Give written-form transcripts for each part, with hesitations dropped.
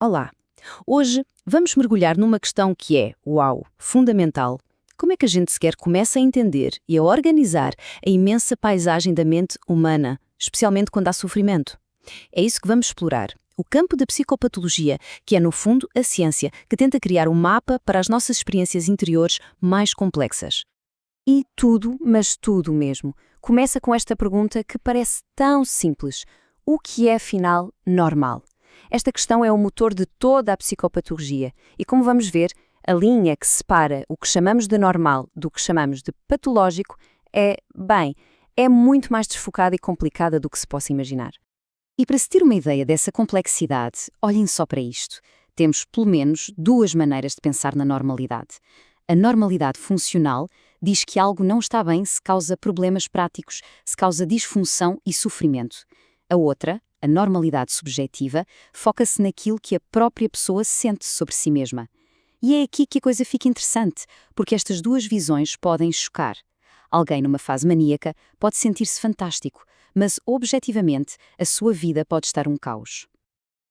Olá! Hoje vamos mergulhar numa questão que é, uau, fundamental. Como é que a gente sequer começa a entender e a organizar a imensa paisagem da mente humana, especialmente quando há sofrimento? É isso que vamos explorar. O campo da psicopatologia, que é, no fundo, a ciência que tenta criar um mapa para as nossas experiências interiores mais complexas. E tudo, mas tudo mesmo, começa com esta pergunta que parece tão simples. O que é, afinal, normal? Esta questão é o motor de toda a psicopatologia e, como vamos ver, a linha que separa o que chamamos de normal do que chamamos de patológico é muito mais desfocada e complicada do que se possa imaginar. E para se ter uma ideia dessa complexidade, olhem só para isto. Temos, pelo menos, duas maneiras de pensar na normalidade. A normalidade funcional diz que algo não está bem se causa problemas práticos, se causa disfunção e sofrimento. A outra, a normalidade subjetiva, foca-se naquilo que a própria pessoa sente sobre si mesma. E é aqui que a coisa fica interessante, porque estas duas visões podem chocar. Alguém numa fase maníaca pode sentir-se fantástico, mas, objetivamente, a sua vida pode estar um caos.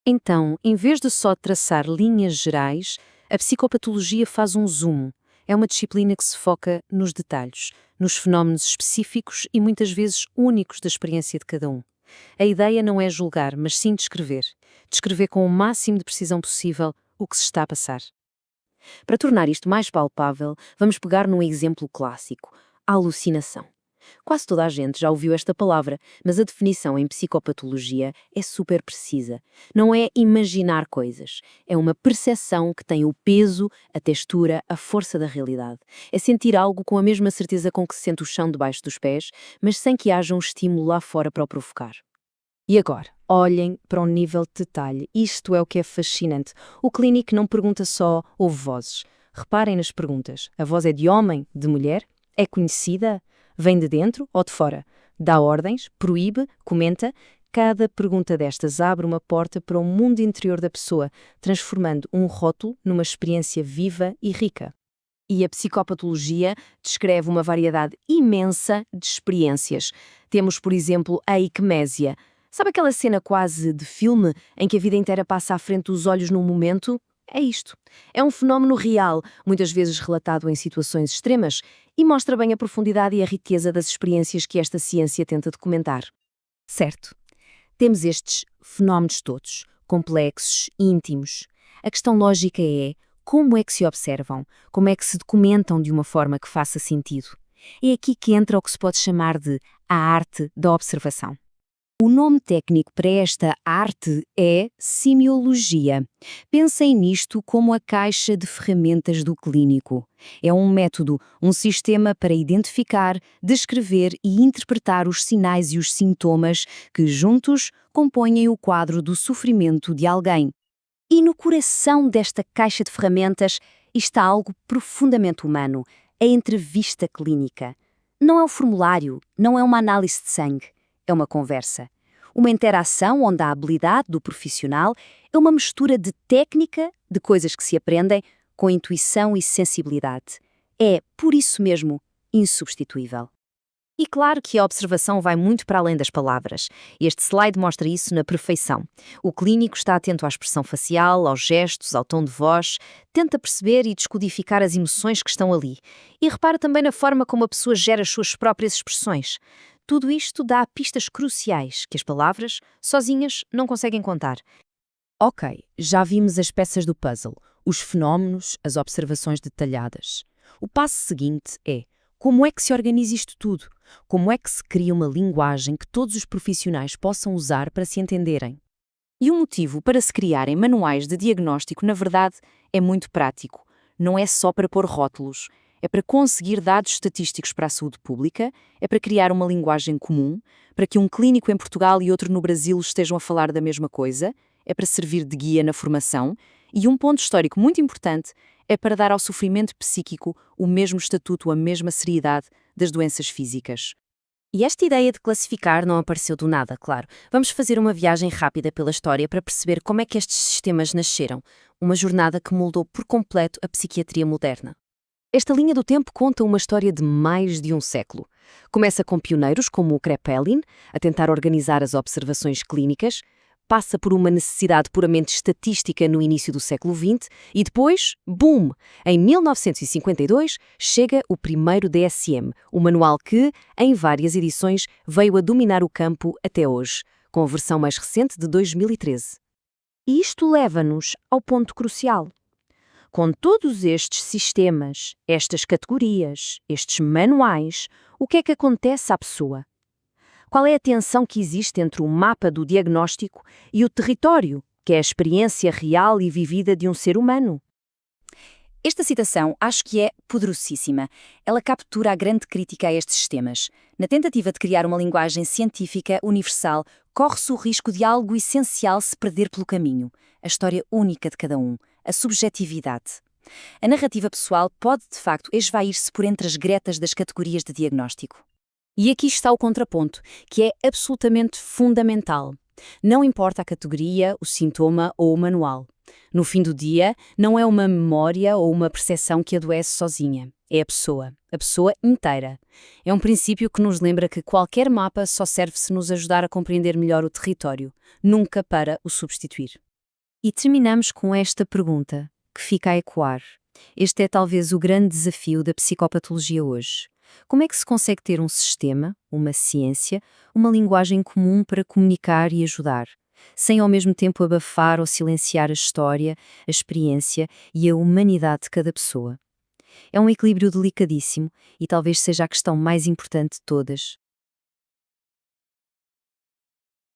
Então, em vez de só traçar linhas gerais, a psicopatologia faz um zoom. É uma disciplina que se foca nos detalhes, nos fenómenos específicos e muitas vezes únicos da experiência de cada um. A ideia não é julgar, mas sim descrever. Descrever com o máximo de precisão possível o que se está a passar. Para tornar isto mais palpável, vamos pegar num exemplo clássico: a alucinação. Quase toda a gente já ouviu esta palavra, mas a definição em psicopatologia é super precisa. Não é imaginar coisas, é uma percepção que tem o peso, a textura, a força da realidade. É sentir algo com a mesma certeza com que se sente o chão debaixo dos pés, mas sem que haja um estímulo lá fora para o provocar. E agora, olhem para um nível de detalhe. Isto é o que é fascinante. O clínico não pergunta só ouve vozes. Reparem nas perguntas. A voz é de homem, de mulher? É conhecida? Vem de dentro ou de fora? Dá ordens? Proíbe? Comenta? Cada pergunta destas abre uma porta para o mundo interior da pessoa, transformando um rótulo numa experiência viva e rica. E a psicopatologia descreve uma variedade imensa de experiências. Temos, por exemplo, a icmésia. Sabe aquela cena quase de filme em que a vida inteira passa à frente dos olhos num momento? É isto. É um fenómeno real, muitas vezes relatado em situações extremas, e mostra bem a profundidade e a riqueza das experiências que esta ciência tenta documentar. Certo. Temos estes fenómenos todos, complexos, íntimos. A questão lógica é como é que se observam, como é que se documentam de uma forma que faça sentido. É aqui que entra o que se pode chamar de a arte da observação. O nome técnico para esta arte é semiologia. Pensem nisto como a caixa de ferramentas do clínico. É um método, um sistema para identificar, descrever e interpretar os sinais e os sintomas que, juntos, compõem o quadro do sofrimento de alguém. E no coração desta caixa de ferramentas está algo profundamente humano, a entrevista clínica. Não é um formulário, não é uma análise de sangue. É uma conversa. Uma interação onde a habilidade do profissional é uma mistura de técnica, de coisas que se aprendem, com intuição e sensibilidade. É, por isso mesmo, insubstituível. E claro que a observação vai muito para além das palavras. Este slide mostra isso na perfeição. O clínico está atento à expressão facial, aos gestos, ao tom de voz, tenta perceber e descodificar as emoções que estão ali. E repara também na forma como a pessoa gera as suas próprias expressões. Tudo isto dá pistas cruciais que as palavras, sozinhas, não conseguem contar. Ok, já vimos as peças do puzzle, os fenómenos, as observações detalhadas. O passo seguinte é: como é que se organiza isto tudo? Como é que se cria uma linguagem que todos os profissionais possam usar para se entenderem? E o motivo para se criarem manuais de diagnóstico, na verdade, é muito prático. Não é só para pôr rótulos. É para conseguir dados estatísticos para a saúde pública, é para criar uma linguagem comum, para que um clínico em Portugal e outro no Brasil estejam a falar da mesma coisa, é para servir de guia na formação, e um ponto histórico muito importante é para dar ao sofrimento psíquico o mesmo estatuto, a mesma seriedade das doenças físicas. E esta ideia de classificar não apareceu do nada, claro. Vamos fazer uma viagem rápida pela história para perceber como é que estes sistemas nasceram, uma jornada que moldou por completo a psiquiatria moderna. Esta linha do tempo conta uma história de mais de um século. Começa com pioneiros como o Kraepelin, a tentar organizar as observações clínicas, passa por uma necessidade puramente estatística no início do século XX e depois, boom! Em 1952, chega o primeiro DSM, o manual que, em várias edições, veio a dominar o campo até hoje, com a versão mais recente de 2013. E isto leva-nos ao ponto crucial. Com todos estes sistemas, estas categorias, estes manuais, o que é que acontece à pessoa? Qual é a tensão que existe entre o mapa do diagnóstico e o território, que é a experiência real e vivida de um ser humano? Esta citação acho que é poderosíssima. Ela captura a grande crítica a estes sistemas. Na tentativa de criar uma linguagem científica universal, corre-se o risco de algo essencial se perder pelo caminho: a história única de cada um, a subjetividade. A narrativa pessoal pode, de facto, esvair-se por entre as gretas das categorias de diagnóstico. E aqui está o contraponto, que é absolutamente fundamental. Não importa a categoria, o sintoma ou o manual. No fim do dia, não é uma memória ou uma percepção que adoece sozinha. É a pessoa inteira. É um princípio que nos lembra que qualquer mapa só serve se nos ajudar a compreender melhor o território, nunca para o substituir. E terminamos com esta pergunta, que fica a ecoar. Este é talvez o grande desafio da psicopatologia hoje. Como é que se consegue ter um sistema, uma ciência, uma linguagem comum para comunicar e ajudar, sem ao mesmo tempo abafar ou silenciar a história, a experiência e a humanidade de cada pessoa? É um equilíbrio delicadíssimo e talvez seja a questão mais importante de todas.